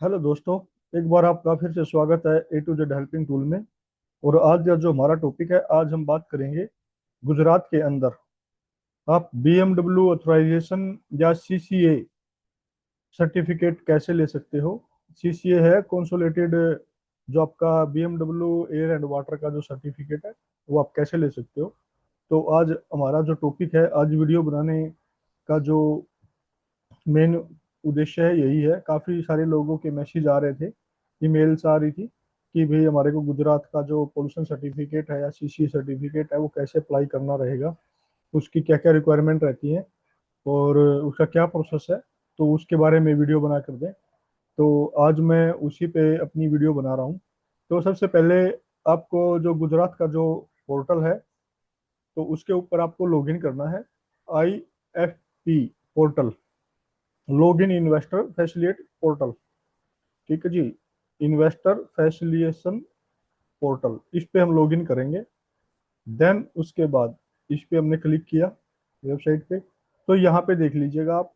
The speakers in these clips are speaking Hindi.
हेलो दोस्तों। एक बार आपका फिर से स्वागत है ए टू जेड हेल्पिंग टूल में। और आज का जो हमारा टॉपिक है, आज हम बात करेंगे गुजरात के अंदर आप BMW ऑथराइजेशन या CCA सर्टिफिकेट कैसे ले सकते हो। CCA है कंसोलिडेटेड, जो आपका BMW एयर एंड वाटर का जो सर्टिफिकेट है वो आप कैसे ले सकते हो। तो आज हमारा जो टॉपिक है, आज वीडियो बनाने का जो मेन उद्देश्य है यही है। काफ़ी सारे लोगों के मैसेज आ रहे थे, ईमेल्स आ रही थी कि भाई हमारे को गुजरात का जो पोल्यूशन सर्टिफिकेट है या CCA सर्टिफिकेट है वो कैसे अप्लाई करना रहेगा, उसकी क्या क्या रिक्वायरमेंट रहती है और उसका क्या प्रोसेस है। तो उसके बारे में वीडियो बना कर दें। तो आज मैं उसी पे अपनी वीडियो बना रहा हूँ। तो सबसे पहले आपको जो गुजरात का जो पोर्टल है, तो उसके ऊपर आपको लॉगिन करना है। IFP portal, log in investor फैसिलिएट portal. ठीक है जी, इन्वेस्टर फैसिलिएशन पोर्टल, इस पे हम लॉगिन करेंगे। देन उसके बाद इस पे हमने क्लिक किया वेबसाइट पे। तो यहाँ पे देख लीजिएगा आप,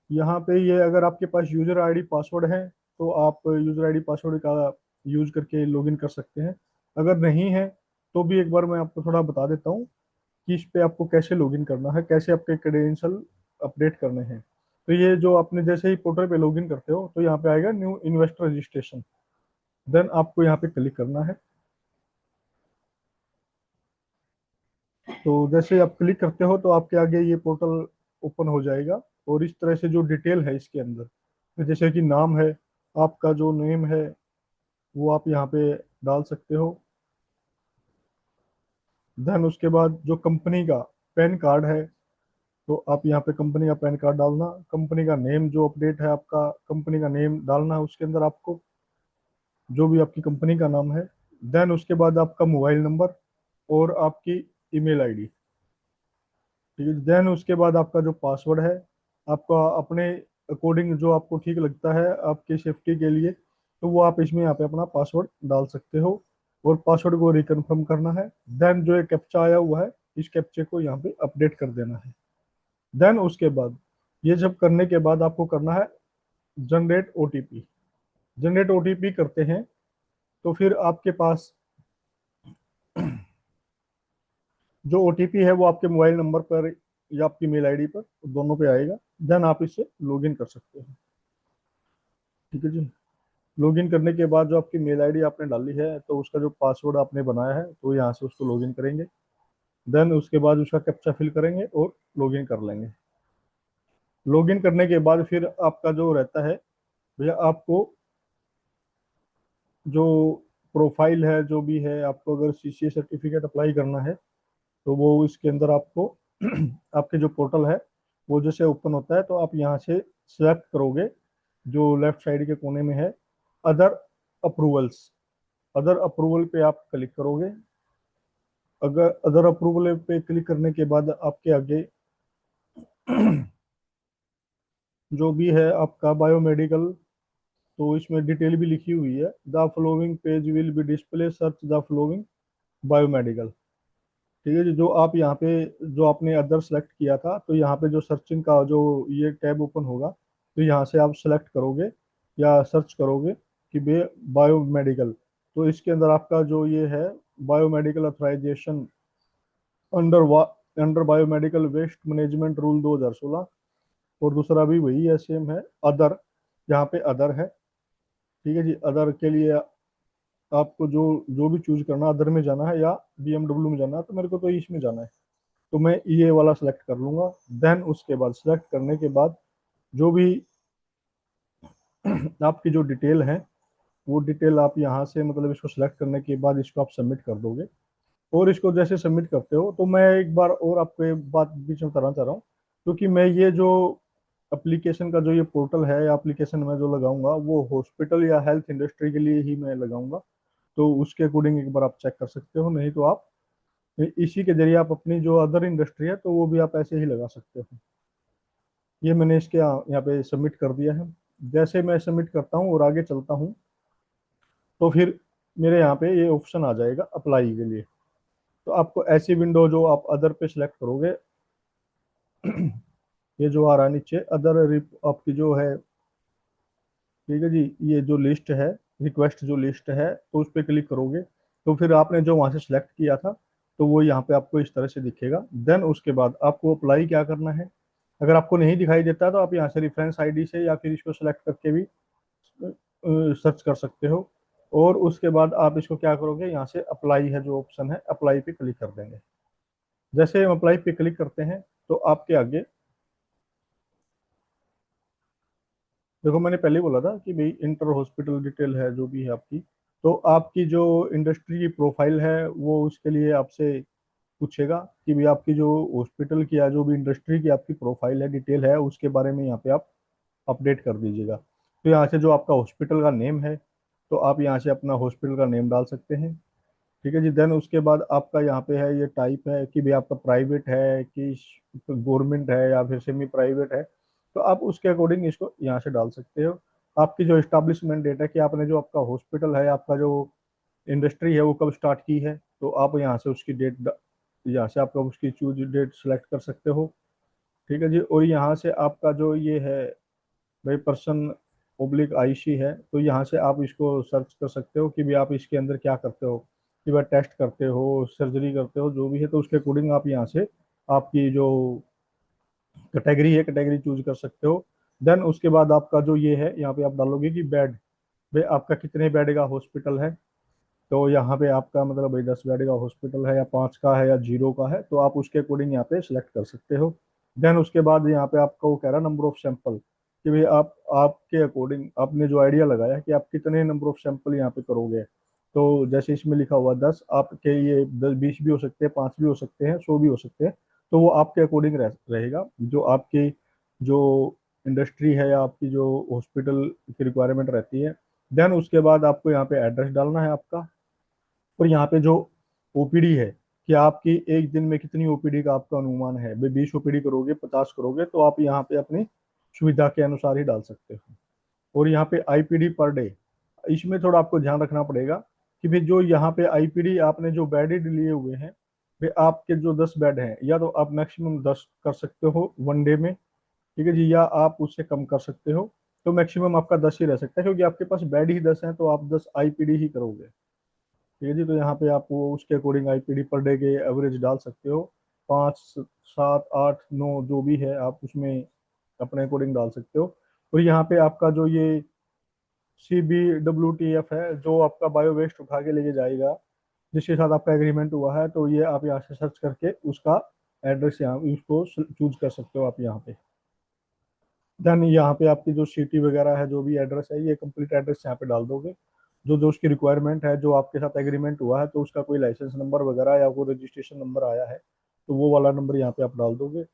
यहाँ पे ये अगर आपके पास यूजर आईडी पासवर्ड है तो आप यूजर आईडी पासवर्ड का यूज करके लॉगिन कर सकते हैं। अगर नहीं है तो भी एक बार मैं आपको थोड़ा बता देता हूँ कि इस पे आपको कैसे लॉगिन करना है, कैसे आपके क्रेडेंशियल अपडेट करने हैं। तो ये जो आपने जैसे ही पोर्टल पे लॉगिन करते हो तो यहाँ पे आएगा न्यू इन्वेस्टर रजिस्ट्रेशन। देन आपको यहाँ पे क्लिक करना है। तो जैसे ही आप क्लिक करते हो तो आपके आगे ये पोर्टल ओपन हो जाएगा। और इस तरह से जो डिटेल है इसके अंदर, तो जैसे कि नाम है, आपका जो नेम है वो आप यहाँ पे डाल सकते हो। देन उसके बाद जो कंपनी का पैन कार्ड है, तो आप यहाँ पे कंपनी का पैन कार्ड डालना। कंपनी का नेम जो अपडेट है, आपका कंपनी का नेम डालना है उसके अंदर आपको, जो भी आपकी कंपनी का नाम है। देन उसके बाद आपका मोबाइल नंबर और आपकी ईमेल आईडी। ठीक है। देन उसके बाद आपका जो पासवर्ड है, आपका अपने अकॉर्डिंग जो आपको ठीक लगता है आपकी सेफ्टी के लिए, तो वो आप इसमें यहाँ पे अपना पासवर्ड डाल सकते हो और पासवर्ड को रिकन्फर्म करना है। देन जो ये कैप्चा आया हुआ है, इस कैप्चे को यहाँ पे अपडेट कर देना है। देन उसके बाद ये जब करने के बाद आपको करना है जनरेट OTP। जनरेट OTP करते हैं तो फिर आपके पास जो OTP है वो आपके मोबाइल नंबर पर या आपकी मेल आईडी पर, दोनों पे आएगा। देन आप इससे लॉगिन कर सकते हैं। ठीक है जी। लॉगिन करने के बाद जो आपकी मेल आईडी आपने डाली है, तो उसका जो पासवर्ड आपने बनाया है तो यहाँ से उसको लॉगिन करेंगे। देन उसके बाद उसका कैप्चा फिल करेंगे और लॉगिन कर लेंगे। लॉगिन करने के बाद फिर आपका जो रहता है भैया, आपको जो प्रोफाइल है जो भी है, आपको अगर CCA सर्टिफिकेट अप्लाई करना है तो वो इसके अंदर आपको आपके जो पोर्टल है वो जैसे ओपन होता है तो आप यहाँ से सिलेक्ट करोगे, जो लेफ्ट साइड के कोने में है अदर अप्रूवल्स। अदर अप्रूवल पे आप क्लिक करोगे। अगर अदर अप्रूवल पे क्लिक करने के बाद आपके आगे जो भी है आपका बायोमेडिकल, तो इसमें डिटेल भी लिखी हुई है। The following page will be display, search the following biomedical. ठीक है जी। जो आप यहाँ पे जो आपने अदर सेलेक्ट किया था, तो यहाँ पे जो सर्चिंग का जो ये टैब ओपन होगा, तो यहाँ से आप सेलेक्ट करोगे या सर्च करोगे कि बे बायोमेडिकल। तो इसके अंदर आपका जो ये है biomedical authorisation under under biomedical waste management rule 2016। और दूसरा भी वही है, सेम है, अदर। यहाँ पे अदर है। ठीक है जी। अदर के लिए आपको जो जो भी चूज करना, अदर में जाना है या BMW में जाना है, तो मेरे को तो इसमें जाना है, तो मैं ये वाला सेलेक्ट कर लूंगा। देन उसके बाद सेलेक्ट करने के बाद जो भी आपकी जो डिटेल है वो डिटेल आप यहाँ से, मतलब इसको सेलेक्ट करने के बाद इसको आप सबमिट कर दोगे। और इसको जैसे सबमिट करते हो, तो मैं एक बार और आपको एक बात बीच में बताना चाह रहा हूँ। क्योंकि मैं ये जो एप्लीकेशन का जो ये पोर्टल है या एप्लीकेशन मैं जो लगाऊंगा वो हॉस्पिटल या हेल्थ इंडस्ट्री के लिए ही मैं लगाऊंगा। तो उसके अकॉर्डिंग एक बार आप चेक कर सकते हो, नहीं तो आप इसी के जरिए आप अपनी जो अदर इंडस्ट्री है तो वो भी आप ऐसे ही लगा सकते हो। ये मैंने इसके यहाँ पे सबमिट कर दिया है। जैसे मैं सबमिट करता हूँ और आगे चलता हूँ, तो फिर मेरे यहाँ पे ये ऑप्शन आ जाएगा अप्लाई के लिए। तो आपको ऐसी विंडो जो आप अदर पे सिलेक्ट करोगे, ये जो आ रहा है नीचे अदर, आपकी जो है ठीक है जी। ये जो लिस्ट है, रिक्वेस्ट जो लिस्ट है, तो उस पर क्लिक करोगे तो फिर आपने जो वहां से सिलेक्ट किया था तो वो यहाँ पे आपको इस तरह से दिखेगा। देन उसके बाद आपको अप्लाई क्या करना है। अगर आपको नहीं दिखाई देता तो आप यहाँ से रेफरेंस आईडी से या फिर इसको सेलेक्ट करके भी सर्च कर सकते हो। और उसके बाद आप इसको क्या करोगे, यहाँ से अप्लाई है जो ऑप्शन है, अप्लाई पे क्लिक कर देंगे। जैसे हम अप्लाई पे क्लिक करते हैं तो आपके आगे देखो, मैंने पहले ही बोला था कि भाई इंटर हॉस्पिटल डिटेल है जो भी है आपकी, तो आपकी जो इंडस्ट्री की प्रोफाइल है वो उसके लिए आपसे पूछेगा कि भाई आपकी जो हॉस्पिटल की या जो भी इंडस्ट्री की आपकी प्रोफाइल है, डिटेल है, उसके बारे में यहाँ पे आप अपडेट कर दीजिएगा। तो यहाँ से जो आपका हॉस्पिटल का नेम है, तो आप यहाँ से अपना हॉस्पिटल का नेम डाल सकते हैं। ठीक है जी। देन उसके बाद आपका यहाँ पे है, ये टाइप है कि भाई आपका प्राइवेट है कि गवर्नमेंट है या फिर सेमी प्राइवेट है, तो आप उसके अकॉर्डिंग इसको यहाँ से डाल सकते हो। आपकी जो इस्टेब्लिशमेंट डेट है कि आपने जो आपका हॉस्पिटल है, आपका जो इंडस्ट्री है वो कब स्टार्ट की है, तो आप यहाँ से उसकी डेट, यहाँ से आप उसकी चूज डेट सेलेक्ट कर सकते हो। ठीक है जी। और यहाँ से आपका जो ये है भाई पर्सन ओब्लिक आईसी है, तो यहाँ से आप इसको सर्च कर सकते हो कि भाई आप इसके अंदर क्या करते हो, कि भाई टेस्ट करते हो, सर्जरी करते हो, जो भी है, तो उसके अकॉर्डिंग आप यहाँ से आपकी जो कैटेगरी है, कैटेगरी चूज कर सकते हो। देन उसके बाद आपका जो ये है, यहाँ पे आप डालोगे कि बेड, भाई आपका कितने बेड का हॉस्पिटल है। तो यहाँ पे आपका मतलब भाई 10 बेड का हॉस्पिटल है या 5 का है या 0 का है, तो आप उसके अकॉर्डिंग यहाँ पे सिलेक्ट कर सकते हो। देन उसके बाद यहाँ पे आपका वो कह रहा है नंबर ऑफ सैंपल, कि भाई आप आपके अकॉर्डिंग आपने जो आइडिया लगाया कि आप कितने नंबर ऑफ सैंपल यहाँ पे करोगे। तो जैसे इसमें लिखा हुआ 10, आपके ये 10 20 भी हो सकते हैं, 5 भी हो सकते हैं, 100 भी हो सकते हैं। तो वो आपके अकॉर्डिंग रहेगा, जो आपकी जो इंडस्ट्री है या आपकी जो हॉस्पिटल की रिक्वायरमेंट रहती है। देन उसके बाद आपको यहाँ पे एड्रेस डालना है आपका। और यहाँ पे जो ओपीडी है, कि आपकी एक दिन में कितनी ओपीडी का आपका अनुमान है, भाई 20 ओपीडी करोगे, 50 करोगे, तो आप यहाँ पे अपनी सुविधा के अनुसार ही डाल सकते हो। और यहाँ पे आईपीडी पर डे, इसमें थोड़ा आपको ध्यान रखना पड़ेगा कि भाई जो यहाँ पे आईपीडी आपने जो बेड लिए हुए हैं, भाई आपके जो 10 बेड हैं, या तो आप मैक्सिमम 10 कर सकते हो 1 डे में। ठीक है जी। या आप उससे कम कर सकते हो, तो मैक्सिमम आपका 10 ही रह सकता है, क्योंकि आपके पास बेड ही 10 हैं, तो आप 10 आईपीडी ही करोगे। ठीक है जी। तो यहाँ पे आप वो उसके अकॉर्डिंग आईपीडी पर डे के एवरेज डाल सकते हो, 5 7 8 9 जो भी है आप उसमें अपने अकॉर्डिंग डाल सकते हो। और यहाँ पे आपका जो ये CBWTF है, जो आपका बायो वेस्ट उठा के लेके जाएगा, जिसके साथ आपका एग्रीमेंट हुआ है, तो ये आप यहाँ से सर्च करके उसका एड्रेस यहाँ उसको चूज कर सकते हो आप यहाँ पे। देन यहाँ पे आपकी जो सिटी वगैरह है, जो भी एड्रेस है, ये कंप्लीट एड्रेस यहाँ पे डाल दोगे। जो जो उसकी रिक्वायरमेंट है, जो आपके साथ एग्रीमेंट हुआ है, तो उसका कोई लाइसेंस नंबर वगैरह या कोई रजिस्ट्रेशन नंबर आया है, तो वो वाला नंबर यहाँ पे आप डाल दोगे।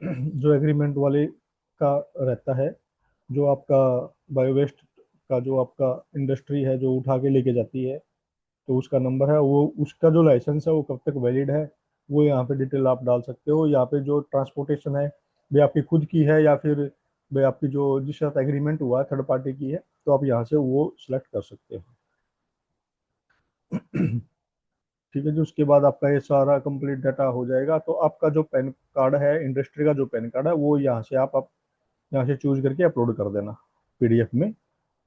जो एग्रीमेंट वाले का रहता है, जो आपका बायोवेस्ट का जो आपका इंडस्ट्री है जो उठा के लेके जाती है, तो उसका नंबर है, वो उसका जो लाइसेंस है वो कब तक वैलिड है, वो यहाँ पे डिटेल आप डाल सकते हो। यहाँ पे जो ट्रांसपोर्टेशन है, भाई आपकी खुद की है या फिर भाई आपकी जो जिसके साथ एग्रीमेंट हुआ है थर्ड पार्टी की है, तो आप यहाँ से वो सिलेक्ट कर सकते हो। ठीक है जी। उसके बाद आपका ये सारा कंप्लीट डाटा हो जाएगा, तो आपका जो पैन कार्ड है, इंडस्ट्री का जो पैन कार्ड है, वो यहाँ से आप यहाँ से चूज करके अपलोड कर देना पीडीएफ में।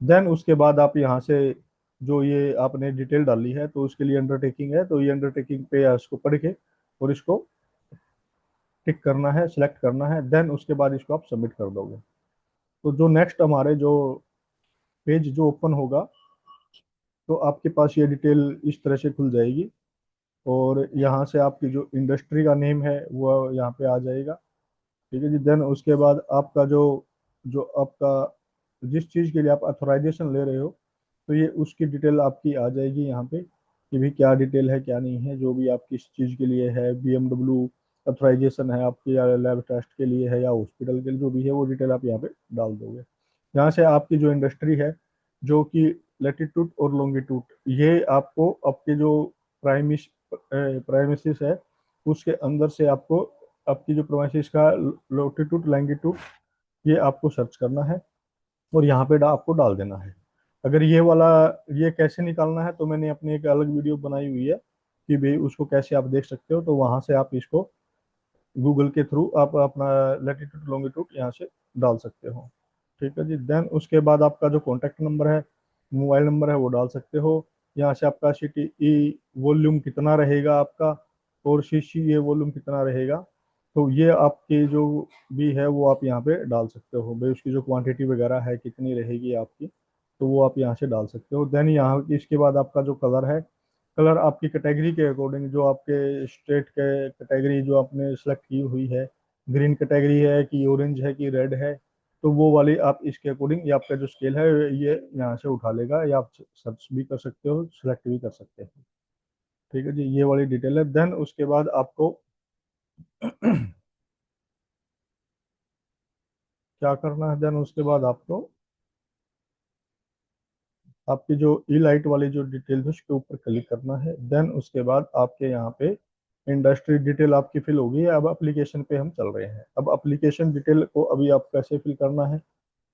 देन उसके बाद आप यहाँ से जो ये आपने डिटेल डाली है, तो उसके लिए अंडरटेकिंग है, तो ये अंडरटेकिंग पे इसको पढ़ के और इसको टिक करना है, सिलेक्ट करना है। देन उसके बाद इसको आप सबमिट कर दोगे। तो जो नेक्स्ट हमारे जो पेज जो ओपन होगा, तो आपके पास ये डिटेल इस तरह से खुल जाएगी। और यहाँ से आपकी जो इंडस्ट्री का नेम है वो यहाँ पे आ जाएगा। ठीक है जी। देन उसके बाद आपका जो जो आपका जिस चीज़ के लिए आप अथोराइजेशन ले रहे हो, तो ये उसकी डिटेल आपकी आ जाएगी यहाँ पे, कि भी क्या डिटेल है क्या नहीं है, जो भी आप किस चीज़ के लिए है, बीएमडब्ल्यू अथोराइजेशन है आपकी, या लैब टेस्ट के लिए है, या हॉस्पिटल के लिए, जो भी है वो डिटेल आप यहाँ पे डाल दोगे। यहाँ से आपकी जो इंडस्ट्री है, जो कि लेटीट्यूड और लॉन्गिट्यूड, ये आपको आपके जो प्राइमिस प्राइमिसिस है उसके अंदर से आपको आपकी जो प्रोमाइसिस का लोटिट्यूड लैंगिट्यूड, ये आपको सर्च करना है और यहाँ पे आपको डाल देना है। अगर ये वाला ये कैसे निकालना है, तो मैंने अपनी एक अलग वीडियो बनाई हुई है कि भाई उसको कैसे आप देख सकते हो, तो वहां से आप इसको गूगल के थ्रू आप अपना लैटिट्यूड लॉन्गिट्यूड यहाँ से डाल सकते हो। ठीक है जी। देन उसके बाद आपका जो कॉन्टैक्ट नंबर है, मोबाइल नंबर है, वो डाल सकते हो। यहाँ से आपका CTE वॉल्यूम कितना रहेगा आपका, और CCA वॉल्यूम कितना रहेगा, तो ये आपकी जो भी है वो आप यहाँ पे डाल सकते हो भाई। उसकी जो क्वांटिटी वगैरह है कितनी रहेगी आपकी, तो वो आप यहाँ से डाल सकते हो। देन यहाँ इसके बाद आपका जो कलर है, कलर आपकी कैटेगरी के अकॉर्डिंग, जो आपके स्टेट के कैटेगरी जो आपने सेलेक्ट की हुई है, ग्रीन कैटेगरी है कि ऑरेंज है कि रेड है, तो वो वाली आप इसके अकॉर्डिंग, ये आपका जो स्केल है ये यहाँ से उठा लेगा, या आप सर्च भी कर सकते हो, सिलेक्ट भी कर सकते हो। ठीक है जी, ये वाली डिटेल है। देन उसके बाद आपको क्या करना है, देन उसके बाद आपको आपकी जो ई लाइट वाली जो डिटेल है उसके ऊपर क्लिक करना है। देन उसके बाद आपके यहाँ पे इंडस्ट्री डिटेल आपकी फिल होगी। अब एप्लीकेशन पे हम चल रहे हैं। अब एप्लीकेशन डिटेल को अभी आप कैसे फिल करना है,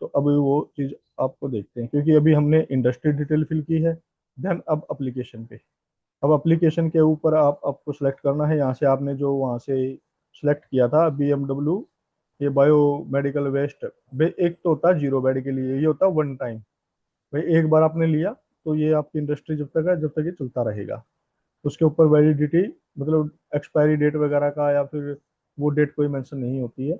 तो अभी वो चीज़ आपको देखते हैं, क्योंकि अभी हमने इंडस्ट्री डिटेल फिल की है। देन अब एप्लीकेशन पे, अब एप्लीकेशन के ऊपर आपको सेलेक्ट करना है। यहाँ से आपने जो वहाँ से सेलेक्ट किया था BMW, ये बायो मेडिकल वेस्ट, एक तो होता है जीरो बेड के लिए, ये होता है वन टाइम। भाई एक बार आपने लिया तो ये आपकी इंडस्ट्री जब तक है, जब तक ये चलता रहेगा। उसके ऊपर वैलिडिटी, मतलब एक्सपायरी डेट वगैरह का या फिर वो डेट कोई मेंशन नहीं होती है।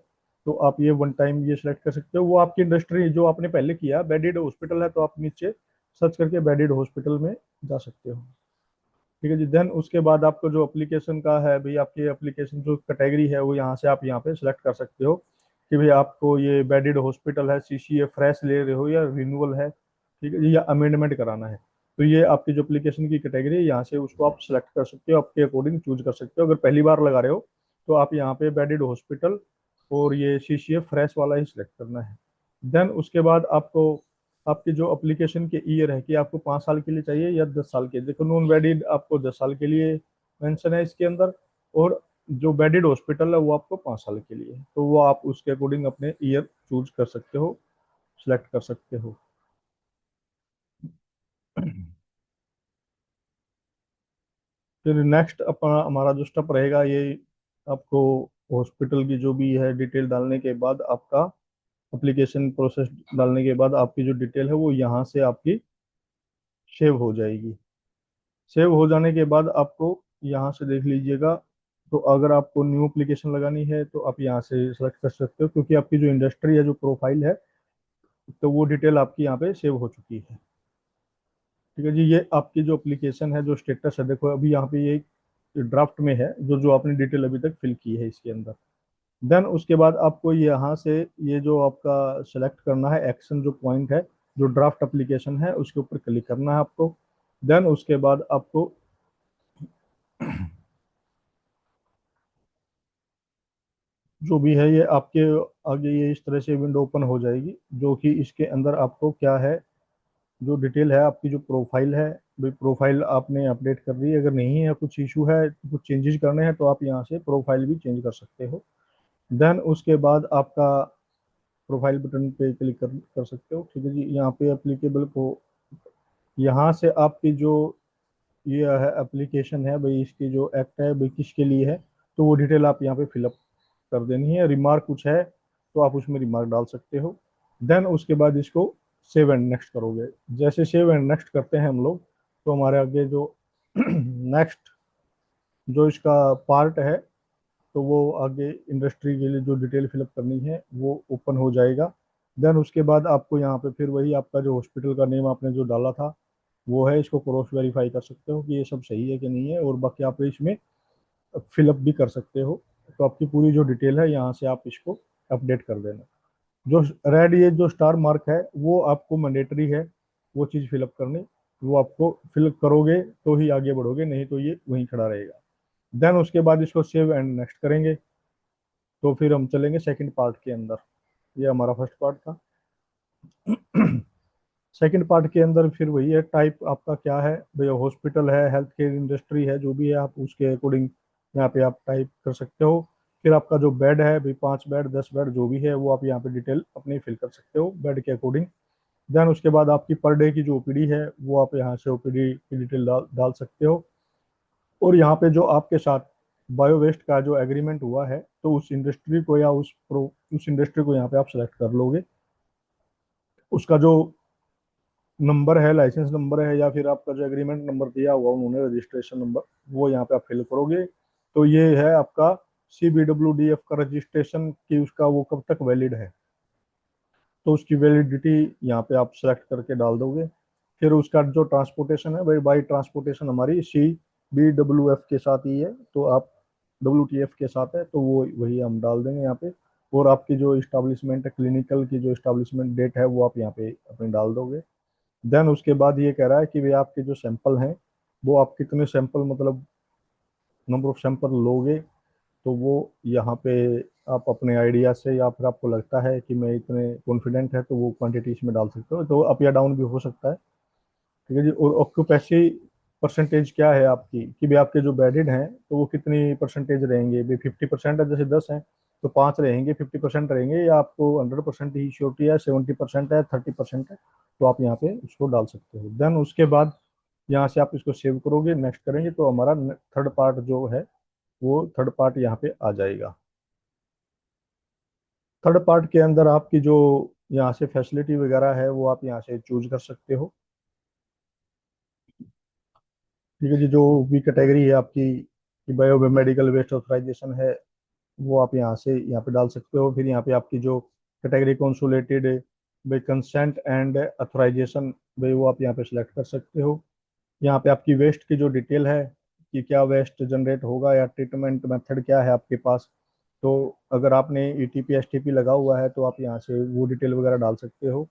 तो आप ये वन टाइम ये सिलेक्ट कर सकते हो। वो आपकी इंडस्ट्री जो आपने पहले किया, बेडेड हॉस्पिटल है, तो आप नीचे सर्च करके बेडेड हॉस्पिटल में जा सकते हो। ठीक है जी। देन उसके बाद आपको जो एप्लीकेशन का है भाई, आपकी एप्लीकेशन जो कैटेगरी है वो यहाँ से आप यहाँ पे सिलेक्ट कर सकते हो कि भाई आपको ये बेडेड हॉस्पिटल है, CCA फ्रेश ले रहे हो या रिन्यूअल है, ठीक है जी, या अमेंडमेंट कराना है। तो ये आपकी जो एप्लीकेशन की कैटेगरी है, यहाँ से उसको आप सिलेक्ट कर सकते हो, आपके अकॉर्डिंग चूज कर सकते हो। अगर पहली बार लगा रहे हो तो आप यहाँ पे बेडेड हॉस्पिटल और ये CCA फ्रेश वाला ही सिलेक्ट करना है। देन उसके बाद आपको आपकी जो एप्लीकेशन के ईयर है कि आपको 5 साल के लिए चाहिए या 10 साल के, देखो नॉन वेडिड आपको 10 साल के लिए मेंशन है इसके अंदर, और जो बेडेड हॉस्पिटल है वो आपको 5 साल के लिए है। तो वो आप उसके अकॉर्डिंग अपने ईयर चूज कर सकते हो, सिलेक्ट कर सकते हो। फिर नेक्स्ट अपना हमारा जो स्टेप रहेगा ये, आपको हॉस्पिटल की जो भी है डिटेल डालने के बाद, आपका एप्लीकेशन प्रोसेस डालने के बाद आपकी जो डिटेल है वो यहाँ से आपकी सेव हो जाएगी। सेव हो जाने के बाद आपको यहाँ से देख लीजिएगा, तो अगर आपको न्यू एप्लीकेशन लगानी है तो आप यहाँ से सेलेक्ट कर सकते हो, क्योंकि आपकी जो इंडस्ट्री है, जो प्रोफाइल है, तो वो डिटेल आपकी यहाँ पे सेव हो चुकी है। ठीक है जी। ये आपकी जो एप्लीकेशन है, जो स्टेटस है, देखो अभी यहाँ पे ये ड्राफ्ट में है, जो जो आपने डिटेल अभी तक फिल की है इसके अंदर। देन उसके बाद आपको यहाँ से ये जो आपका सेलेक्ट करना है एक्शन जो पॉइंट है, जो ड्राफ्ट एप्लीकेशन है उसके ऊपर क्लिक करना है आपको। देन उसके बाद आपको जो भी है ये आपके आगे ये इस तरह से विंडो ओपन हो जाएगी, जो कि इसके अंदर आपको क्या है, जो डिटेल है आपकी जो प्रोफाइल है, भाई प्रोफाइल आपने अपडेट कर दी है, अगर नहीं है कुछ इशू है, कुछ चेंजेस करने हैं, तो आप यहाँ से प्रोफाइल भी चेंज कर सकते हो। देन उसके बाद आपका प्रोफाइल बटन पे क्लिक कर सकते हो। ठीक है जी। यहाँ पे एप्लीकेबल को, यहाँ से आपकी जो ये है एप्लीकेशन है भाई, इसकी जो एक्ट है भाई किसके लिए है, तो वो डिटेल आप यहाँ पे फिलअप कर देनी है। रिमार्क कुछ है तो आप उसमें रिमार्क डाल सकते हो। देन उसके बाद इसको सेव एंड नेक्स्ट करोगे। जैसे सेव एंड नेक्स्ट करते हैं हम लोग, तो हमारे आगे जो नेक्स्ट जो इसका पार्ट है, तो वो आगे इंडस्ट्री के लिए जो डिटेल फिलअप करनी है वो ओपन हो जाएगा। देन उसके बाद आपको यहाँ पे फिर वही आपका जो हॉस्पिटल का नेम आपने जो डाला था वो है, इसको क्रॉस वेरीफाई कर सकते हो कि ये सब सही है कि नहीं है, और बाकी आप इसमें फिलअप भी कर सकते हो। तो आपकी पूरी जो डिटेल है यहाँ से आप इसको अपडेट कर देना। जो रेड ये जो स्टार मार्क है वो आपको मैंडेटरी है, वो चीज़ फिलअप करनी, वो आपको फिल करोगे तो ही आगे बढ़ोगे, नहीं तो ये वहीं खड़ा रहेगा। देन उसके बाद इसको सेव एंड नेक्स्ट करेंगे, तो फिर हम चलेंगे सेकंड पार्ट के अंदर। ये हमारा फर्स्ट पार्ट था। सेकंड पार्ट के अंदर फिर वही है, टाइप आपका क्या है भैया, हॉस्पिटल है, हेल्थ केयर इंडस्ट्री है, जो भी है आप उसके अकॉर्डिंग यहाँ पे आप टाइप कर सकते हो। फिर आपका जो बेड है भाई, 5 बेड 10 बेड जो भी है वो आप यहाँ पे डिटेल अपनी फिल कर सकते हो बेड के अकॉर्डिंग। देन उसके बाद आपकी पर डे की जो ओपीडी है वो आप यहाँ से ओपीडी की डिटेल डाल सकते हो। और यहाँ पे जो आपके साथ बायो वेस्ट का जो एग्रीमेंट हुआ है, तो उस इंडस्ट्री को या उस इंडस्ट्री को यहाँ पे आप सेलेक्ट कर लोगे। उसका जो नंबर है, लाइसेंस नंबर है, या फिर आपका जो एग्रीमेंट नंबर दिया हुआ उन्होंने, रजिस्ट्रेशन नंबर, वो यहाँ पे आप फिल करोगे। तो ये है आपका CBWDF का रजिस्ट्रेशन, कि उसका वो कब तक वैलिड है, तो उसकी वैलिडिटी यहाँ पे आप सेलेक्ट करके डाल दोगे। फिर उसका जो ट्रांसपोर्टेशन है भाई, बाई ट्रांसपोर्टेशन हमारी CBWF के साथ ही है, तो आप WTF के साथ है, तो वो वही हम डाल देंगे यहाँ पे। और आपकी जो इस्टेब्लिशमेंट है, क्लिनिकल की जो इस्टेब्लिशमेंट डेट है, वो आप यहाँ पे अपनी डाल दोगे। देन उसके बाद ये कह रहा है कि भाई आपके जो सैंपल हैं, वो आप कितने सैंपल, मतलब नंबर ऑफ सैंपल लोगे, तो वो यहाँ पे आप अपने आइडिया से, या फिर आपको लगता है कि मैं इतने कॉन्फिडेंट है, तो वो क्वांटिटी इसमें डाल सकते हो, तो अप या डाउन भी हो सकता है। ठीक है जी। और ऑक्यूपेसी परसेंटेज क्या है आपकी, कि भाई आपके जो बेडेड हैं तो वो कितनी परसेंटेज रहेंगे, भाई 50% है, जैसे 10 हैं तो 5 रहेंगे, 50% रहेंगे, या आपको 100% ही श्योरिटी है, 70% है, 30% है, तो आप यहाँ पे उसको डाल सकते हो। देन उसके बाद यहाँ से आप इसको सेव करोगे, नेक्स्ट करेंगे, तो हमारा थर्ड पार्ट जो है, वो थर्ड पार्ट यहाँ पे आ जाएगा। थर्ड पार्ट के अंदर आपकी जो यहाँ से फैसिलिटी वगैरह है, वो आप यहाँ से चूज कर सकते हो। ठीक है जी। जो भी कैटेगरी है आपकी, कि बायोमेडिकल वेस्ट ऑथराइजेशन है, वो आप यहाँ पे डाल सकते हो। फिर यहाँ पे आपकी जो category consolidated by consent and authorisation, भाई वो आप यहाँ पे सिलेक्ट कर सकते हो। यहाँ पे आपकी वेस्ट की जो डिटेल है, कि क्या वेस्ट जनरेट होगा, या ट्रीटमेंट मेथड क्या है आपके पास, तो अगर आपने ETP STP लगा हुआ है, तो आप यहाँ से वो डिटेल वगैरह डाल सकते हो।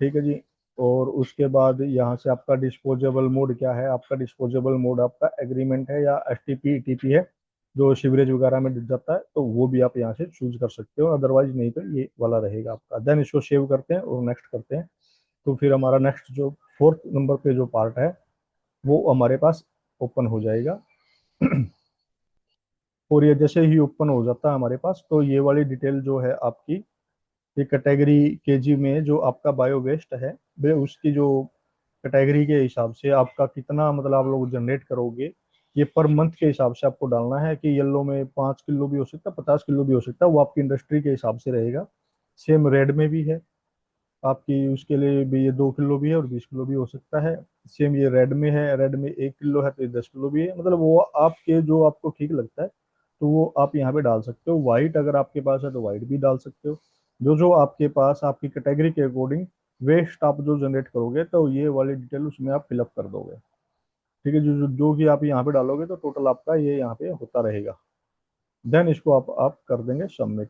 ठीक है जी। और उसके बाद यहाँ से आपका डिस्पोजेबल मोड क्या है, आपका डिस्पोजेबल मोड आपका एग्रीमेंट है, या STP ETP है, जो सीवरेज वगैरह में डल जाता है, तो वो भी आप यहाँ से चूज कर सकते हो, अदरवाइज नहीं तो ये वाला रहेगा आपका। देन इसको सेव करते हैं और नेक्स्ट करते हैं। तो फिर हमारा नेक्स्ट जो फोर्थ नंबर पे जो पार्ट है, वो हमारे पास ओपन हो जाएगा। और ये जैसे ही ओपन हो जाता है हमारे पास, तो ये वाली डिटेल जो है आपकी, ये कैटेगरी केजी में जो आपका बायो वेस्ट है, वे उसकी जो कैटेगरी के हिसाब से आपका कितना, मतलब आप लोग जनरेट करोगे, ये पर मंथ के हिसाब से आपको डालना है। कि येलो में 5 किलो भी हो सकता है, 50 किलो भी हो सकता है, वो आपकी इंडस्ट्री के हिसाब से रहेगा। सेम रेड में भी है आपकी, उसके लिए भी ये 2 किलो भी है और 20 किलो भी हो सकता है। सेम ये रेड में है, रेड में 1 किलो है, तो ये 10 किलो भी है, मतलब वो आपके जो आपको ठीक लगता है, तो वो आप यहाँ पे डाल सकते हो। व्हाइट अगर आपके पास है तो व्हाइट भी डाल सकते हो। जो जो आपके पास आपकी कैटेगरी के अकॉर्डिंग वेस्ट आप जो जनरेट करोगे, तो ये वाली डिटेल उसमें आप फिलअप कर दोगे। ठीक है। जो भी आप यहाँ पे डालोगे, तो टोटल आपका ये यहाँ पे होता रहेगा। देन इसको आप कर देंगे सबमिट।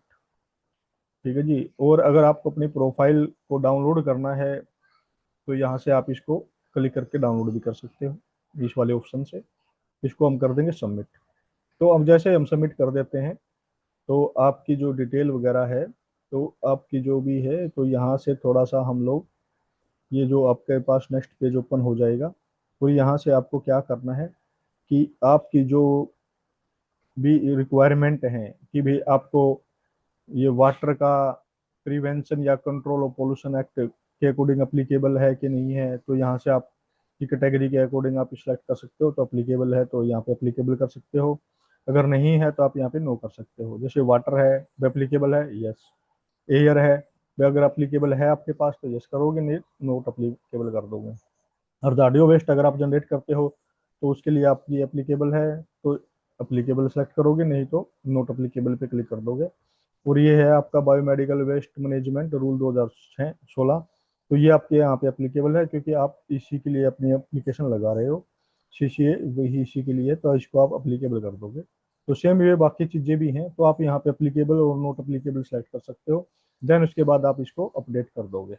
ठीक है जी। और अगर आपको अपनी प्रोफाइल को डाउनलोड करना है, तो यहाँ से आप इसको क्लिक करके डाउनलोड भी कर सकते हो, इस वाले ऑप्शन से। इसको हम कर देंगे सबमिट। तो अब जैसे हम सबमिट कर देते हैं, तो आपकी जो डिटेल वगैरह है, तो आपकी जो भी है, तो यहाँ से थोड़ा सा हम लोग, ये जो आपके पास नेक्स्ट पेज ओपन हो जाएगा, तो यहाँ से आपको क्या करना है, कि आपकी जो भी रिक्वायरमेंट है, कि भाई आपको ये वाटर का प्रिवेंशन या कंट्रोल ऑफ पोल्यूशन एक्ट के अकॉर्डिंग अप्लीकेबल है कि नहीं है, तो यहाँ से आप की कैटेगरी के अकॉर्डिंग आप सिलेक्ट कर सकते हो। तो अप्लीकेबल है तो यहाँ पे अप्लीकेबल कर सकते हो, अगर नहीं है तो आप यहाँ पे नो कर सकते हो। जैसे वाटर है, एप्लीकेबल है, यस। एयर है, अगर अप्लीकेबल है आपके पास तो यस करोगे, नहीं नोट अप्लीकेबल कर दोगे। और ऑडियो वेस्ट अगर आप जनरेट करते हो, तो उसके लिए आप ये एप्लीकेबल है तो अप्लीकेबल सेलेक्ट करोगे, नहीं तो नोट अप्लीकेबल पे क्लिक कर दोगे। और ये है आपका बायोमेडिकल वेस्ट मैनेजमेंट रूल 2016, तो ये आपके यहाँ पे एप्लीकेबल है, क्योंकि आप इसी के लिए अपनी एप्लीकेशन लगा रहे हो। CCA वही इसी के लिए, तो इसको आप अप्लीकेबल कर दोगे। तो सेम ये बाकी चीज़ें भी हैं, तो आप यहाँ पे अप्लीकेबल और नोट अप्लीकेबल सेलेक्ट कर सकते हो। देन उसके बाद आप इसको अपडेट कर दोगे,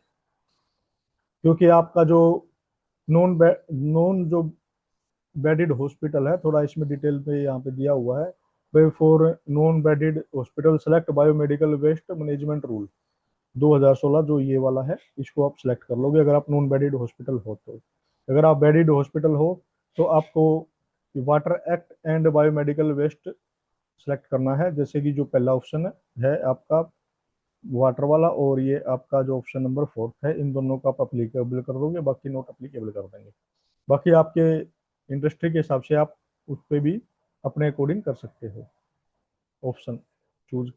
क्योंकि आपका जो नॉन जो बेडेड हॉस्पिटल है, थोड़ा इसमें डिटेल पे यहाँ पे दिया हुआ है, way for non bedded hospital select biomedical waste management rule 2016, जो ये वाला है, इसको आप सिलेक्ट कर लोगे अगर आप नॉन बेडेड हॉस्पिटल हो तो। अगर आप बेडेड हॉस्पिटल हो, तो आपको water act and biomedical waste select करना है, जैसे कि जो पहला ऑप्शन है आपका वाटर वाला, और ये आपका जो ऑप्शन नंबर फोर्थ है, इन दोनों को आप अप्लीकेबल कर दोगे, बाकी नॉट अप्लीकेबल कर देंगे। बाकी आपके इंडस्ट्री के हिसाब से आप उस पर भी अपने अकॉर्डिंग कर सकते हो, ऑप्शन चूज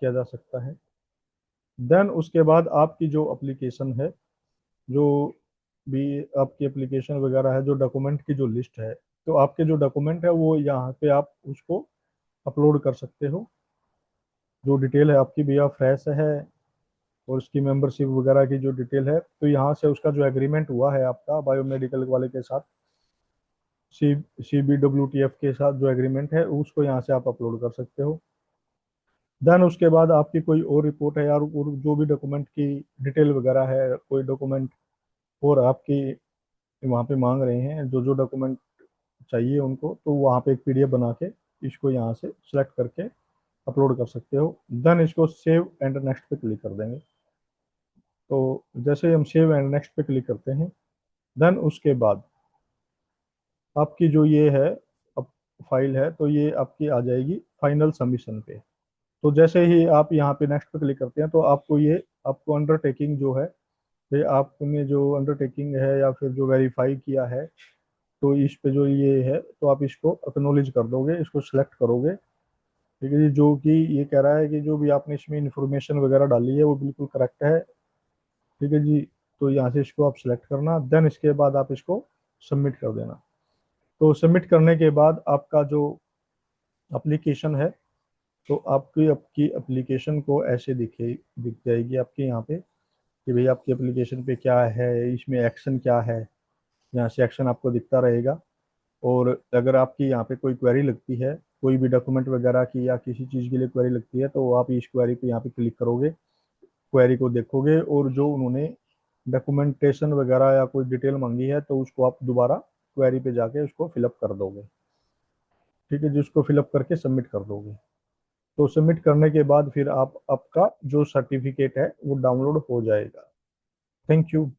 किया जा सकता है। देन उसके बाद आपकी जो एप्लीकेशन है, जो भी आपकी एप्लीकेशन वगैरह है, जो डॉक्यूमेंट की जो लिस्ट है, तो आपके जो डॉक्यूमेंट है वो यहाँ पे आप उसको अपलोड कर सकते हो। जो डिटेल है आपकी भैया फ्रेश है और उसकी मेंबरशिप वगैरह की जो डिटेल है, तो यहाँ से उसका जो एग्रीमेंट हुआ है आपका बायोमेडिकल वाले के साथ, CBWTF के साथ जो एग्रीमेंट है, उसको यहाँ से आप अपलोड कर सकते हो। देन उसके बाद आपकी कोई और रिपोर्ट है यार, और जो भी डॉक्यूमेंट की डिटेल वगैरह है, कोई डॉक्यूमेंट और आपकी वहाँ पे मांग रहे हैं, जो जो डॉक्यूमेंट चाहिए उनको, तो वहाँ पे एक PDF बना के इसको यहाँ से सिलेक्ट करके अपलोड कर सकते हो। देन इसको सेव एंड नेक्स्ट पे क्लिक कर देंगे। तो जैसे ही हम सेव एंड नेक्स्ट पे क्लिक करते हैं, देन उसके बाद आपकी जो ये है अब फाइल है, तो ये आपकी आ जाएगी फाइनल सबमिशन पे। तो जैसे ही आप यहाँ पे नेक्स्ट पे क्लिक करते हैं, तो आपको ये आपको अंडरटेकिंग जो है, ये आपने जो अंडरटेकिंग है या फिर जो वेरीफाई किया है, तो इस पे जो ये है, तो आप इसको एक्नॉलेज कर दोगे, इसको सिलेक्ट करोगे। ठीक है जी, जो कि ये कह रहा है कि जो भी आपने इसमें इंफॉर्मेशन वगैरह डाली है वो बिल्कुल करेक्ट है। ठीक है जी, तो यहाँ से इसको आप सिलेक्ट करना, देन इसके बाद आप इसको सबमिट कर देना। तो सबमिट करने के बाद आपका जो एप्लीकेशन है, तो आपकी आपकी एप्लीकेशन को ऐसे दिख जाएगी आपके यहाँ पे कि भाई आपकी एप्लीकेशन पे क्या है, इसमें एक्शन क्या है। यहाँ से एक्शन आपको दिखता रहेगा। और अगर आपकी यहाँ पे कोई क्वेरी लगती है, कोई भी डॉक्यूमेंट वगैरह की या किसी चीज़ के लिए क्वेरी लगती है, तो आप इस क्वेरी पे यहाँ पे क्लिक करोगे, क्वेरी को देखोगे, और जो उन्होंने डॉक्यूमेंटेशन वगैरह या कोई डिटेल मांगी है, तो उसको आप दोबारा क्वेरी पे जाके उसको फिलअप कर दोगे। ठीक है, जिसको फिलअप करके सबमिट कर दोगे। तो सबमिट करने के बाद फिर आप आपका जो सर्टिफिकेट है वो डाउनलोड हो जाएगा। Thank you.